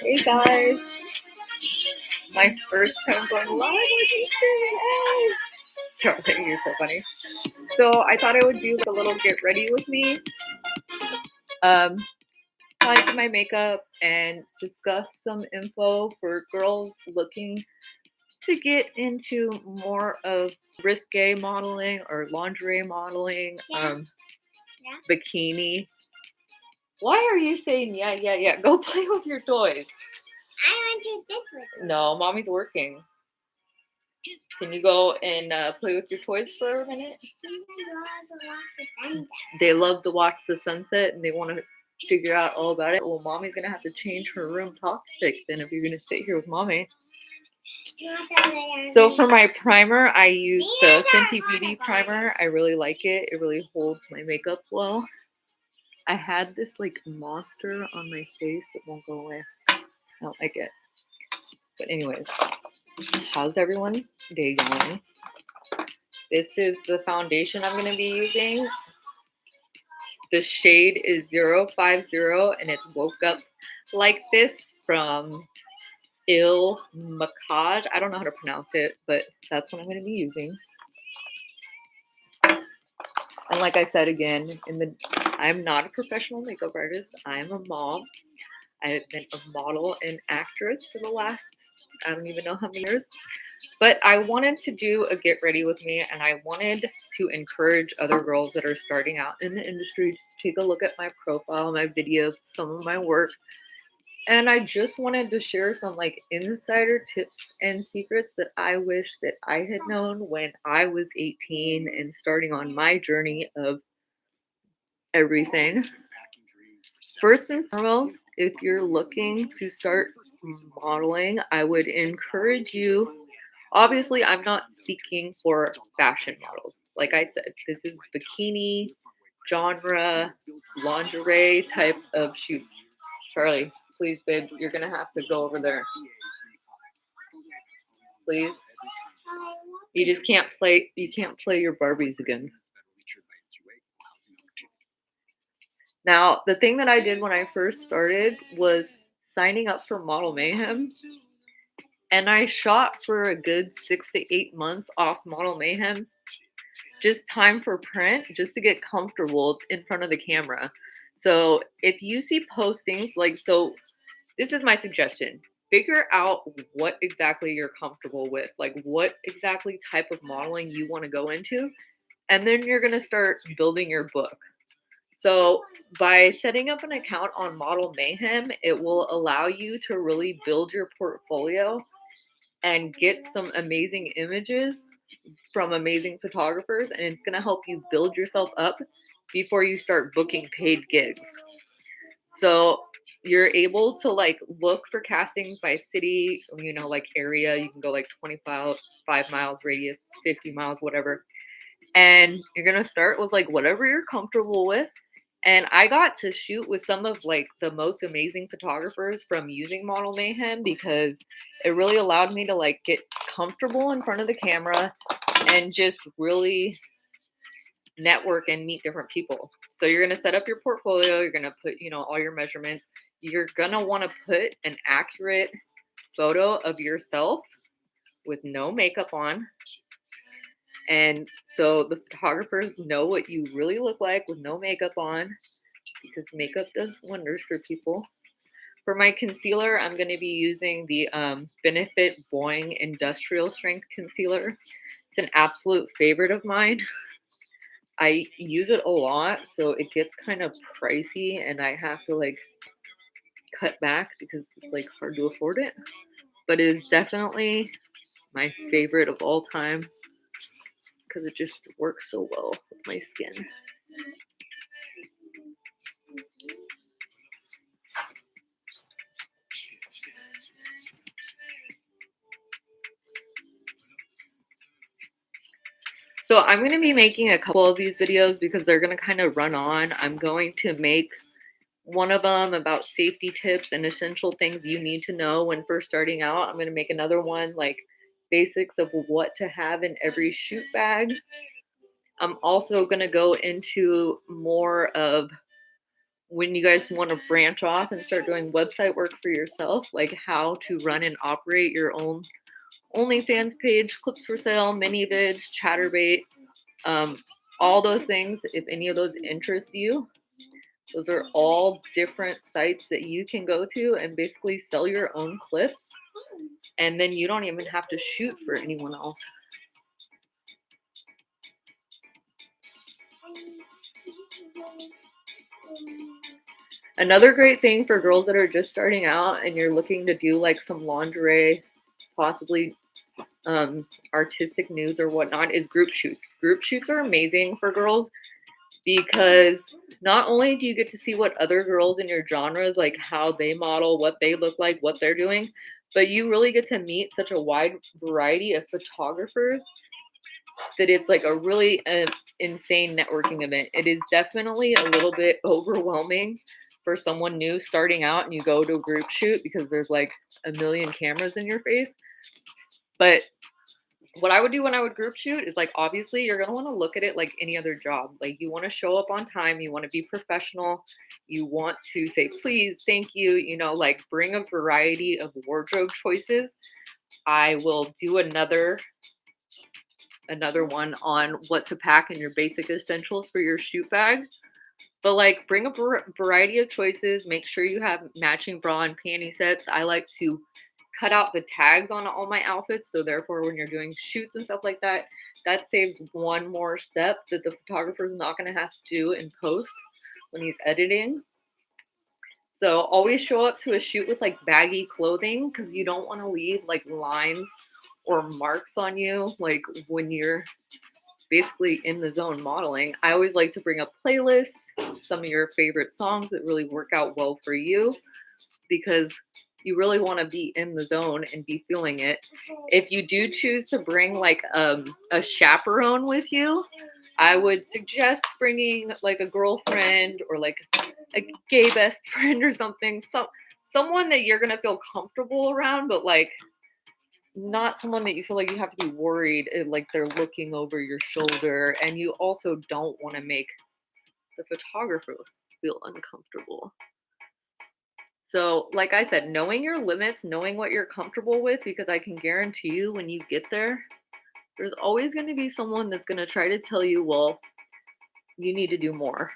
Hey guys, my first time going live with you. Charlie, you're so funny. So I thought I would do a little get ready with me, like my makeup and discuss some info for girls looking to get into more of risque modeling or lingerie modeling, bikini. Why are you saying yeah? Go play with your toys. I want to this with you. No, mommy's working. Can you go and play with your toys for a minute? They love to watch the sunset and they want to figure out all about it. Well, mommy's going to have to change her room topic then if you're going to sit here with mommy. So for my primer, I use the Fenty Beauty primer. I really like it. It really holds my makeup well. I had this like monster on my face that won't go away. I don't like it. But anyways, how's everyone's day going? This is the foundation I'm going to be using. The shade is 050 and it's Woke Up Like This from Il Macaj. I don't know how to pronounce it, but that's what I'm going to be using. And like I said again, I'm not a professional makeup artist. I'm a mom. I've been a model and actress for the last, I don't even know how many years. But I wanted to do a get ready with me, and I wanted to encourage other girls that are starting out in the industry to take a look at my profile, my videos, some of my work. And I just wanted to share some like insider tips and secrets that I wish that I had known when I was 18 and starting on my journey of everything. First and foremost, if you're looking to start modeling, I would encourage you. Obviously, I'm not speaking for fashion models. Like I said, this is bikini, genre, lingerie type of shoots. Charlie, please, babe, you're going to have to go over there. Please. You just can't play your Barbies again. Now, the thing that I did when I first started was signing up for Model Mayhem. And I shot for a good 6 to 8 months off Model Mayhem. Just time for print, just to get comfortable in front of the camera. So if you see postings so this is my suggestion. Figure out what exactly you're comfortable with, like what exactly type of modeling you want to go into. And then you're going to start building your book. So by setting up an account on Model Mayhem, it will allow you to really build your portfolio and get some amazing images from amazing photographers, and it's going to help you build yourself up before you start booking paid gigs. So you're able to like look for castings by city, like area. You can go like 25 miles radius, 50 miles, whatever. And you're going to start with like whatever you're comfortable with. And I got to shoot with some of like the most amazing photographers from using Model Mayhem because it really allowed me to like get comfortable in front of the camera and just really network and meet different people. So you're going to set up your portfolio. You're going to put, all your measurements. You're going to want to put an accurate photo of yourself with no makeup on. And so the photographers know what you really look like with no makeup on, because makeup does wonders for people. For my concealer, I'm going to be using the Benefit Boing Industrial Strength Concealer. It's an absolute favorite of mine. I use it a lot, so it gets kind of pricey, and I have to like cut back because it's like hard to afford it. But it is definitely my favorite of all time, because it just works so well with my skin. So I'm going to be making a couple of these videos because they're going to kind of run on. I'm going to make one of them about safety tips and essential things you need to know when first starting out. I'm going to make another one like basics of what to have in every shoot bag. I'm also going to go into more of when you guys want to branch off and start doing website work for yourself, like how to run and operate your own OnlyFans page, clips for sale, mini vids, chatterbait, all those things. If any of those interest you, those are all different sites that you can go to and basically sell your own clips. And then you don't even have to shoot for anyone else. Another great thing for girls that are just starting out and you're looking to do like some lingerie, possibly artistic nudes or whatnot, is group shoots. Group shoots are amazing for girls because not only do you get to see what other girls in your genres, like how they model, what they look like, what they're doing, but you really get to meet such a wide variety of photographers that it's like a really insane networking event. It is definitely a little bit overwhelming for someone new starting out and you go to a group shoot because there's like a million cameras in your face. But what I would do when I would group shoot is like, obviously you're going to want to look at it like any other job. Like you want to show up on time. You want to be professional. You want to say, please, thank you, you know, like bring a variety of wardrobe choices. I will do another one on what to pack in your basic essentials for your shoot bag. But like bring a variety of choices. Make sure you have matching bra and panty sets. I like to cut out the tags on all my outfits. So therefore, when you're doing shoots and stuff like that, that saves one more step that the photographer is not going to have to do in post when he's editing. So always show up to a shoot with like baggy clothing because you don't want to leave like lines or marks on you like when you're basically in the zone modeling. I always like to bring up playlists, some of your favorite songs that really work out well for you because you really want to be in the zone and be feeling it. If you do choose to bring like a chaperone with you, I would suggest bringing like a girlfriend or like a gay best friend or something. Someone that you're gonna feel comfortable around, but like not someone that you feel like you have to be worried like they're looking over your shoulder, and you also don't want to make the photographer feel uncomfortable. So, like I said, knowing your limits, knowing what you're comfortable with, because I can guarantee you when you get there, there's always going to be someone that's going to try to tell you, well, you need to do more.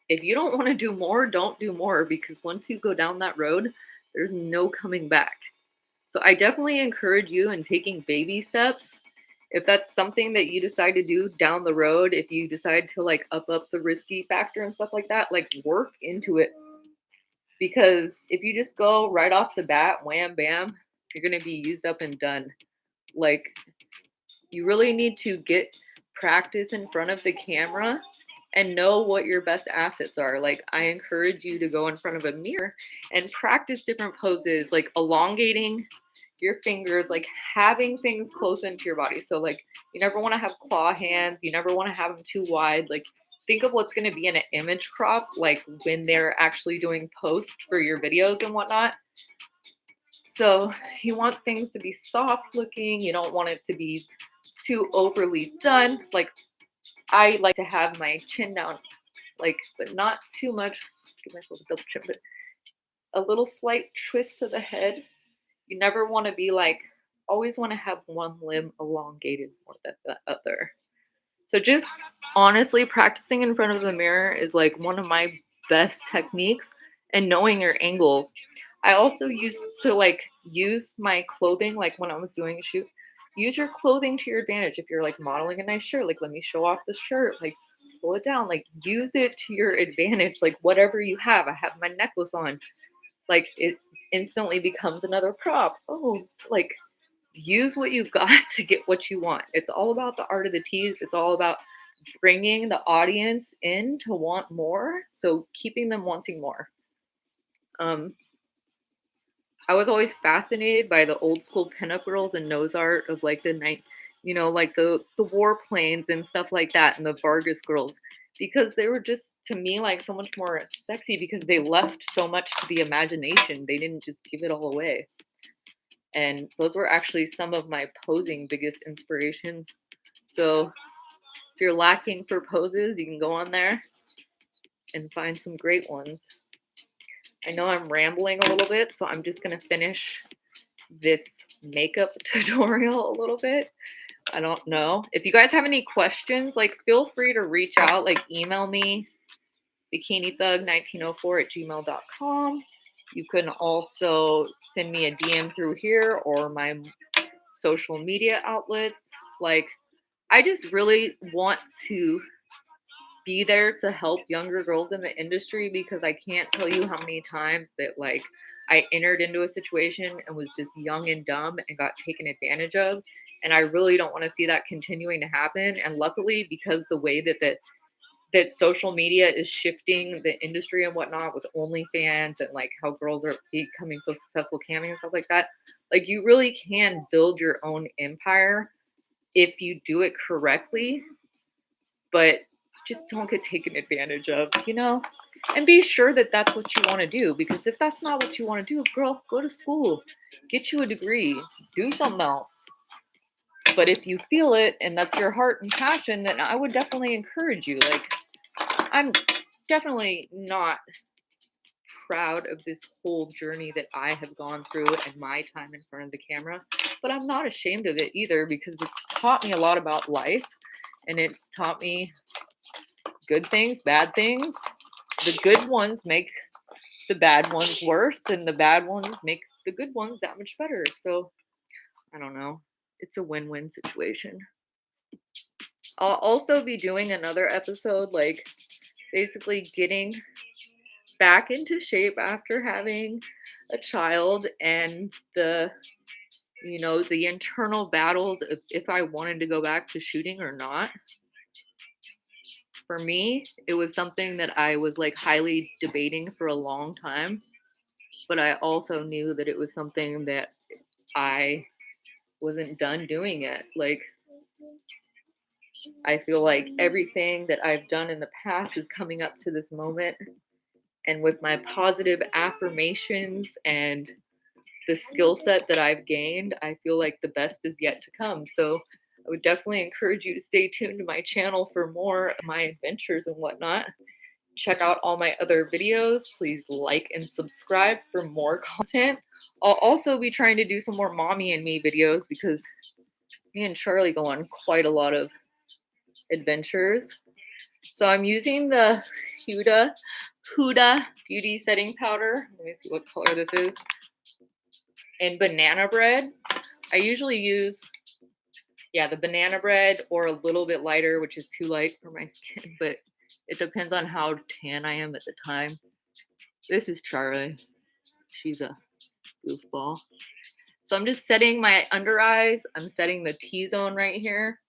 If you don't want to do more, don't do more, because once you go down that road, there's no coming back. So I definitely encourage you in taking baby steps. If that's something that you decide to do down the road, if you decide to like up the risky factor and stuff like that, like work into it. Because if you just go right off the bat, wham, bam, you're going to be used up and done. Like, you really need to get practice in front of the camera and know what your best assets are. Like, I encourage you to go in front of a mirror and practice different poses, like elongating your fingers, like having things close into your body. So, like, you never want to have claw hands. You never want to have them too wide. Like, think of what's going to be in an image crop, like when they're actually doing post for your videos and whatnot. So you want things to be soft looking. You don't want it to be too overly done. Like, I like to have my chin down, like, but not too much. Give myself a double chin, but a little slight twist to the head. You never want to be like, always want to have one limb elongated more than the other. So just honestly practicing in front of the mirror is like one of my best techniques, and knowing your angles. I also used to like use my clothing, like when I was doing a shoot, use your clothing to your advantage. If you're like modeling a nice shirt, like let me show off the shirt, like pull it down, like use it to your advantage, like whatever you have. I have my necklace on, like it instantly becomes another prop. Oh, like use what you got to get what you want. It's all about the art of the tease. It's all about bringing the audience in to want more. So keeping them wanting more. I was always fascinated by the old school pinup girls and nose art of like the night, you know, like the warplanes and stuff like that, and the Vargas girls, because they were just to me like so much more sexy because they left so much to the imagination. They didn't just give it all away. And those were actually some of my posing biggest inspirations. So if you're lacking for poses, you can go on there and find some great ones. I know I'm rambling a little bit, so I'm just going to finish this makeup tutorial a little bit. I don't know. If you guys have any questions, like, feel free to reach out, like email me, bikinithug1904@gmail.com. You can also send me a DM through here or my social media outlets. Like, I just really want to be there to help younger girls in the industry, because I can't tell you how many times that, like, I entered into a situation and was just young and dumb and got taken advantage of. And I really don't want to see that continuing to happen. And luckily, because the way that social media is shifting the industry and whatnot with OnlyFans and like how girls are becoming so successful camming and stuff like that, like, you really can build your own empire if you do it correctly, but just don't get taken advantage of, you know? And be sure that that's what you want to do, because if that's not what you want to do, girl, go to school, get you a degree, do something else. But if you feel it and that's your heart and passion, then I would definitely encourage you. Like, I'm definitely not proud of this whole journey that I have gone through and my time in front of the camera, but I'm not ashamed of it either, because it's taught me a lot about life, and it's taught me good things, bad things. The good ones make the bad ones worse, and the bad ones make the good ones that much better. So I don't know. It's a win-win situation. I'll also be doing another episode, like, basically getting back into shape after having a child, and the internal battles of if I wanted to go back to shooting or not. For me, it was something that I was like highly debating for a long time, but I also knew that it was something that I wasn't done doing it. Like, I feel like everything that I've done in the past is coming up to this moment, and with my positive affirmations and the skill set that I've gained, I feel like the best is yet to come. So I would definitely encourage you to stay tuned to my channel for more of my adventures and whatnot. Check out all my other videos. Please like and subscribe for more content. I'll also be trying to do some more mommy and me videos, because me and Charlie go on quite a lot of adventures. So I'm using the Huda Beauty Setting Powder. Let me see what color this is. In Banana Bread. I usually use, the Banana Bread, or a little bit lighter, which is too light for my skin, but it depends on how tan I am at the time. This is Charlie. She's a goofball. So I'm just setting my under eyes. I'm setting the T-zone right here.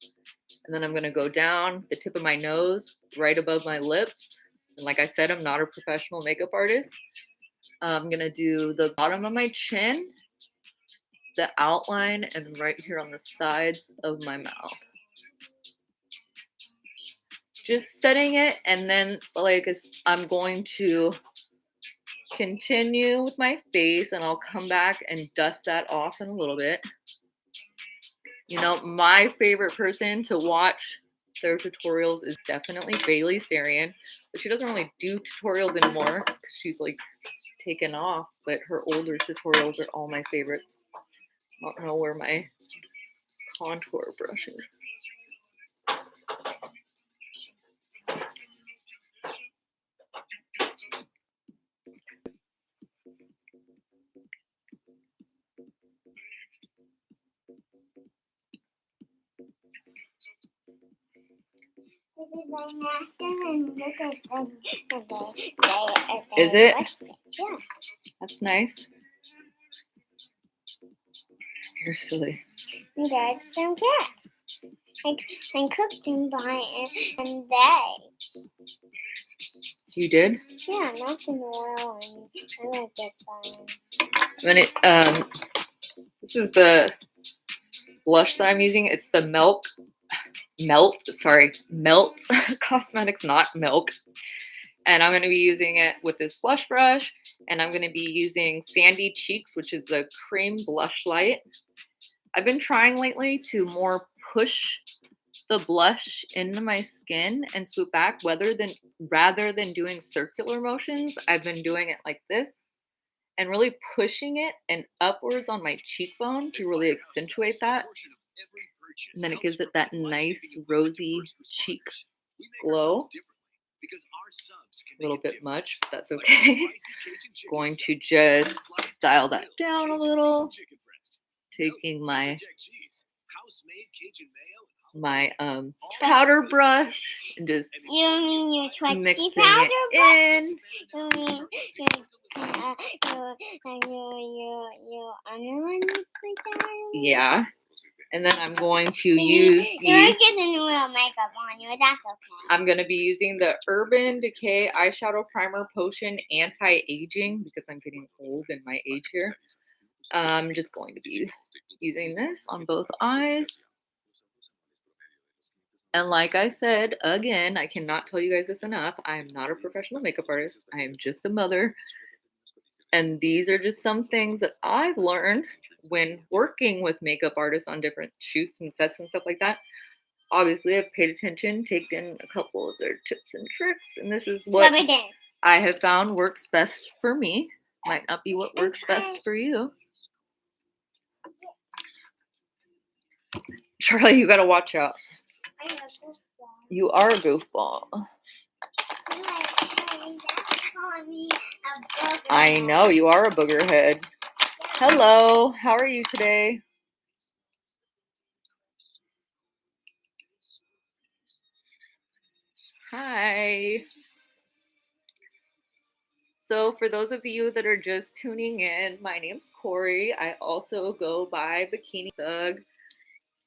And then I'm going to go down the tip of my nose, right above my lips. And like I said, I'm not a professional makeup artist. I'm going to do the bottom of my chin, the outline, and right here on the sides of my mouth. Just setting it, and then like I'm going to continue with my face, and I'll come back and dust that off in a little bit. You know, my favorite person to watch their tutorials is definitely Bailey Sarian, but she doesn't really do tutorials anymore because she's like taken off, but her older tutorials are all my favorites. I don't know where my contour brush is. Is it? Yeah. That's nice. You're silly. Dad don't care. I cooked them by and days. You did? Yeah, not in oil, and I like it fine. When this is the blush that I'm using. It's the Melt Cosmetics, not Milk. And I'm going to be using it with this blush brush, and I'm going to be using Sandy Cheeks, which is the cream blush light. I've been trying lately to more push the blush into my skin and swoop back, rather than doing circular motions, I've been doing it like this and really pushing it and upwards on my cheekbone to really accentuate that. And then it gives it that nice rosy cheek glow. A little bit much, but that's okay. Going to just dial that down a little. Taking my powder brush and just mixing it in. Yeah. And then I'm going to use You're getting real makeup on you. That's okay. I'm going to be using the Urban Decay Eyeshadow Primer Potion Anti-Aging because I'm getting old in my age here. I'm just going to be using this on both eyes. And like I said, again, I cannot tell you guys this enough. I am not a professional makeup artist. I am just a mother. And these are just some things that I've learned when working with makeup artists on different shoots and sets and stuff like that. Obviously, I've paid attention, taken a couple of their tips and tricks, and this is what I have found works best for me. Might not be what works best for you. Charlie, you gotta watch out. You are a goofball. I know, you are a booger head. Hello, how are you today? Hi. So for those of you that are just tuning in, my name's Cori. I also go by Bikini Thug.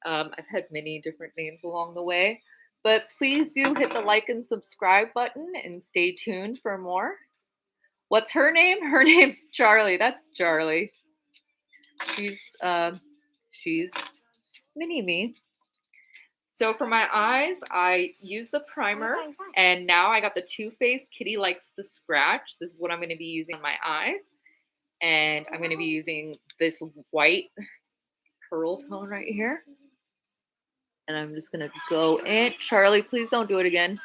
I've had many different names along the way, but please do hit the like and subscribe button and stay tuned for more. What's her name? Her name's Charlie. That's Charlie. She's mini me. So for my eyes, I use the primer, and now I got the Too Faced Kitty Likes to Scratch. This is what I'm going to be using in my eyes, and I'm going to be using this white pearl tone right here. And I'm just going to go in. Charlie, please don't do it again.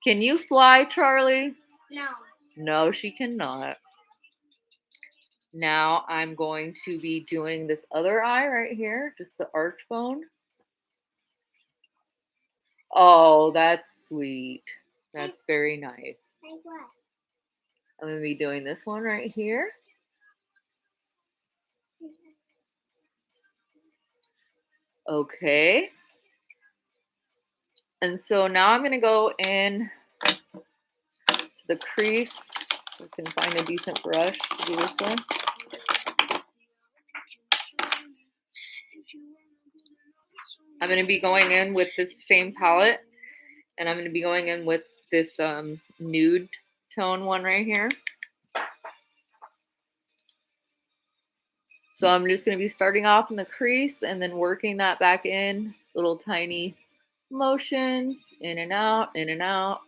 Can you fly, Charlie? No. No, she cannot. Now I'm going to be doing this other eye right here, just the arch bone. Oh, that's sweet. That's very nice. I'm going to be doing this one right here. Okay. And so now I'm going to go in to the crease. So I can find a decent brush to do this one. I'm going to be going in with this same palette, and I'm going to be going in with this nude tone one right here. So I'm just going to be starting off in the crease and then working that back in, little tiny motions, in and out, in and out,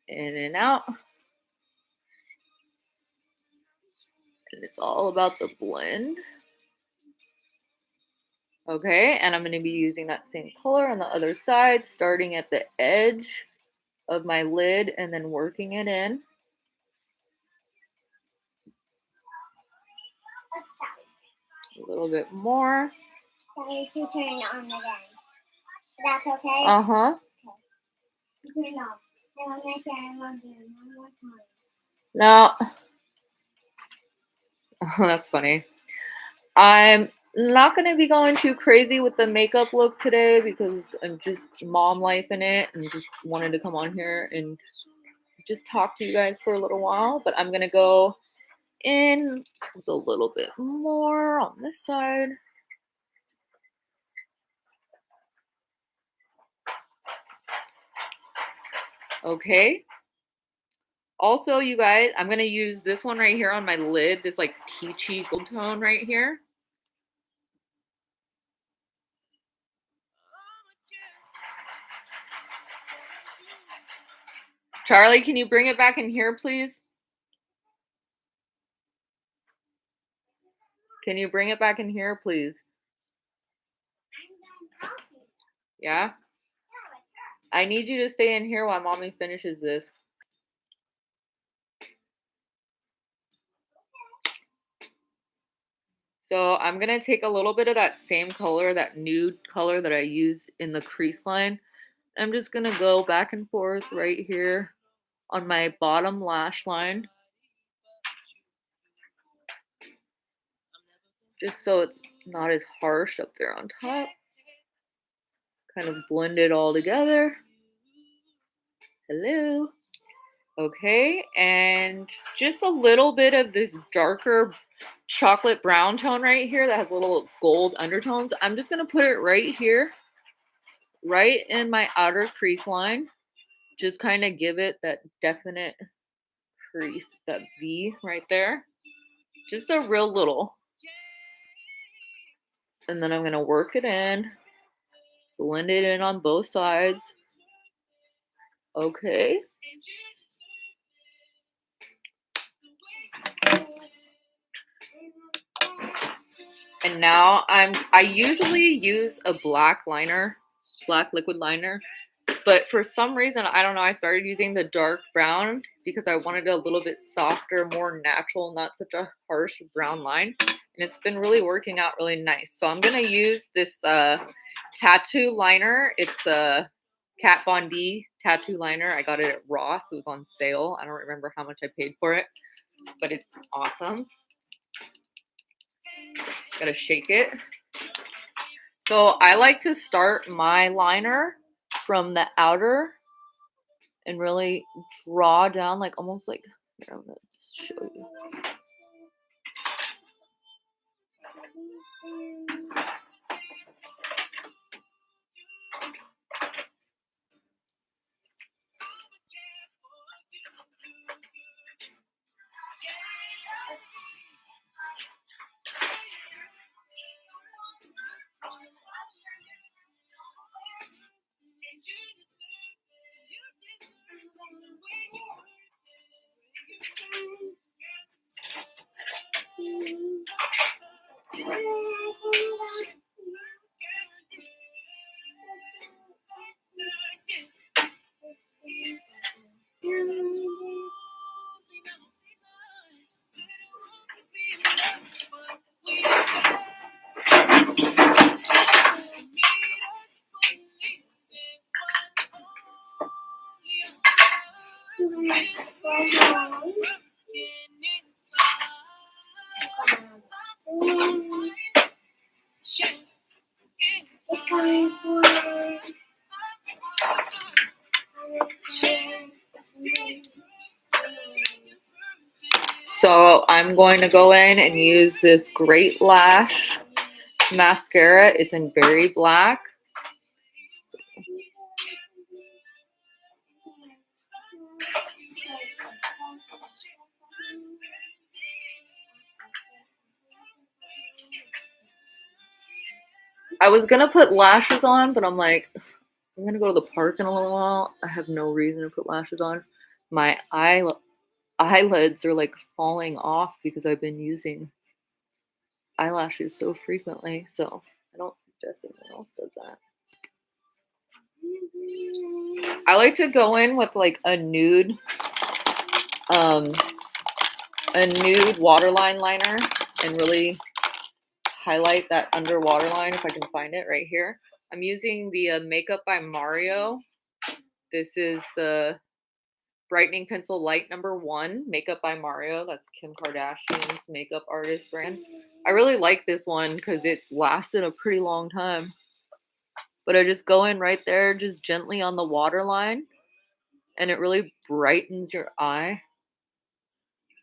in and out. And it's all about the blend. Okay, and I'm going to be using that same color on the other side, starting at the edge of my lid and then working it in. A little bit more. I need to turn it on again. That's okay? Uh-huh. Okay. Turn it off. I want to make it one more time. No. Oh, that's funny. I'm not going to be going too crazy with the makeup look today because I'm just mom life in it and just wanted to come on here and just talk to you guys for a little while. But I'm going to go in with a little bit more on this side. Okay. Also, you guys, I'm going to use this one right here on my lid, this like peachy gold tone right here. Charlie, can you bring it back in here, please? Can you bring it back in here, please? Yeah? I need you to stay in here while mommy finishes this. So I'm going to take a little bit of that same color, that nude color that I used in the crease line. I'm just going to go back and forth right here on my bottom lash line. Just so it's not as harsh up there on top. Kind of blend it all together. Hello. Okay, and just a little bit of this darker chocolate brown tone right here that has little gold undertones. I'm just going to put it right here, right in my outer crease line. Just kind of give it that definite crease, that V right there. Just a real little. And then I'm going to work it in, blend it in on both sides. Okay. And now I usually use a black liner, black liquid liner, but for some reason, I don't know, I started using the dark brown because I wanted it a little bit softer, more natural, not such a harsh brown line. And it's been really working out really nice. So I'm going to use this tattoo liner. It's a Kat Von D tattoo liner. I got it at Ross. It was on sale. I don't remember how much I paid for it, but it's awesome. Gotta shake it. So I like to start my liner from the outer and really draw down, like almost like, here, I'm gonna just show you. So I'm going to go in and use this Great Lash mascara. It's in Berry Black. I was gonna put lashes on, but I'm like, I'm gonna go to the park in a little while. I have no reason to put lashes on. My eyelids are like falling off because I've been using eyelashes so frequently. So I don't suggest anyone else does that. I like to go in with like a nude waterline liner and really highlight that under waterline if I can find it right here. I'm using the Makeup by Mario. This is the Brightening Pencil Light #1, Makeup by Mario. That's Kim Kardashian's makeup artist brand. I really like this one because it's lasted a pretty long time. But I just go in right there, just gently on the waterline, and it really brightens your eye.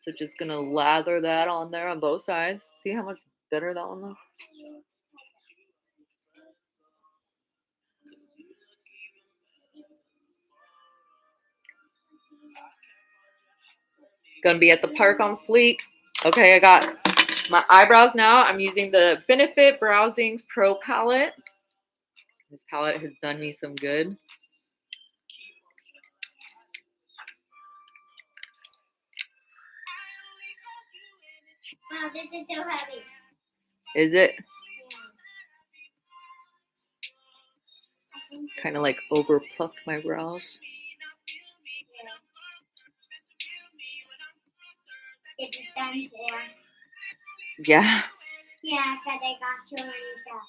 So just gonna lather that on there on both sides. See how much better that one looks? Gonna be at the park on fleek. Okay, I got my eyebrows now. I'm using the Benefit Browsings Pro palette. This palette has done me some good. Wow, this is so heavy. Is it? kind of like over plucked my brows. It's done for. Yeah. Yeah, because I got too many stuff.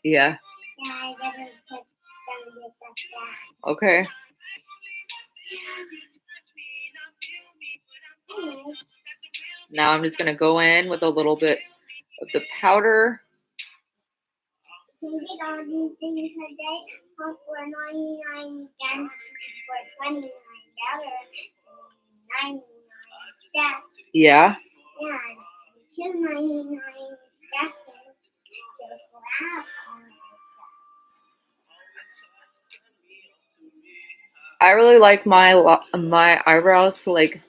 Yeah. Yeah, I better put them with the stuff. Okay. Anyways, Now I'm just going to go in with a little bit of the powder. you can get all these things today for $99 for $29. 99 cents. Yeah. Yeah, $2.99 seconds to grab all this I really like my eyebrows to like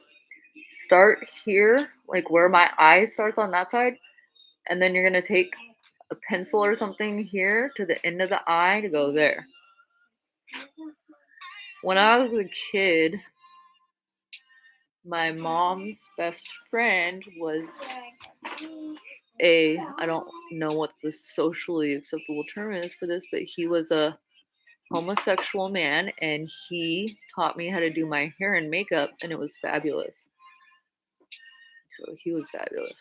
start here, like where my eye starts on that side, and then you're going to take a pencil or something here to the end of the eye to go there. When I was a kid, my mom's best friend was I don't know what the socially acceptable term is for this, but he was a homosexual man, and he taught me how to do my hair and makeup, and it was fabulous. So he was fabulous.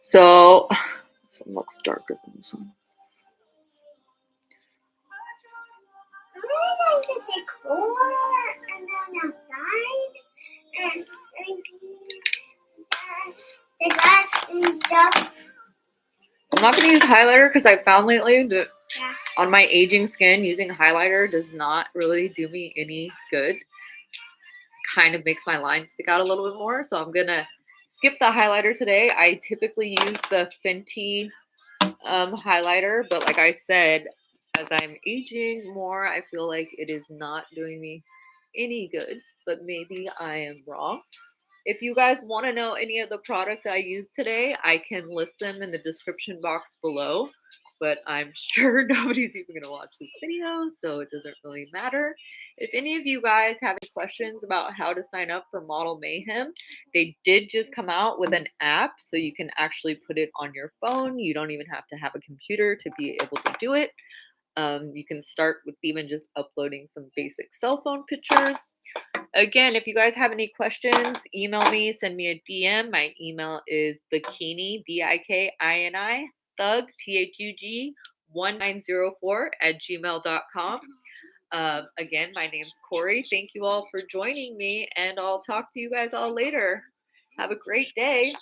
So this one looks darker than this one. I'm not going to use highlighter because I found lately that on my aging skin, using highlighter does not really do me any good. Kind of makes my lines stick out a little bit more. So I'm going to skip the highlighter today. I typically use the Fenty highlighter, but like I said, as I'm aging more, I feel like it is not doing me any good, but maybe I am wrong. If you guys want to know any of the products I used today, I can list them in the description box below, but I'm sure nobody's even going to watch this video, so it doesn't really matter. If any of you guys have any questions about how to sign up for Model Mayhem, they did just come out with an app, so you can actually put it on your phone. You don't even have to have a computer to be able to do it. You can start with even just uploading some basic cell phone pictures. Again, if you guys have any questions, email me, send me a DM. My email is bikini, BIKINI, thug, THUG, 1904 @gmail.com. Again, my name's Cori. Thank you all for joining me, and I'll talk to you guys all later. Have a great day.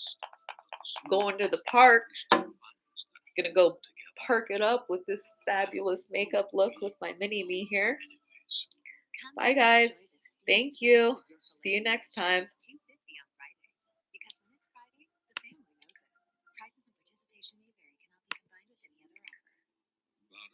Going to the park. Gonna go park it up with this fabulous makeup look with my mini me here. Bye, guys. Thank you. See you next time.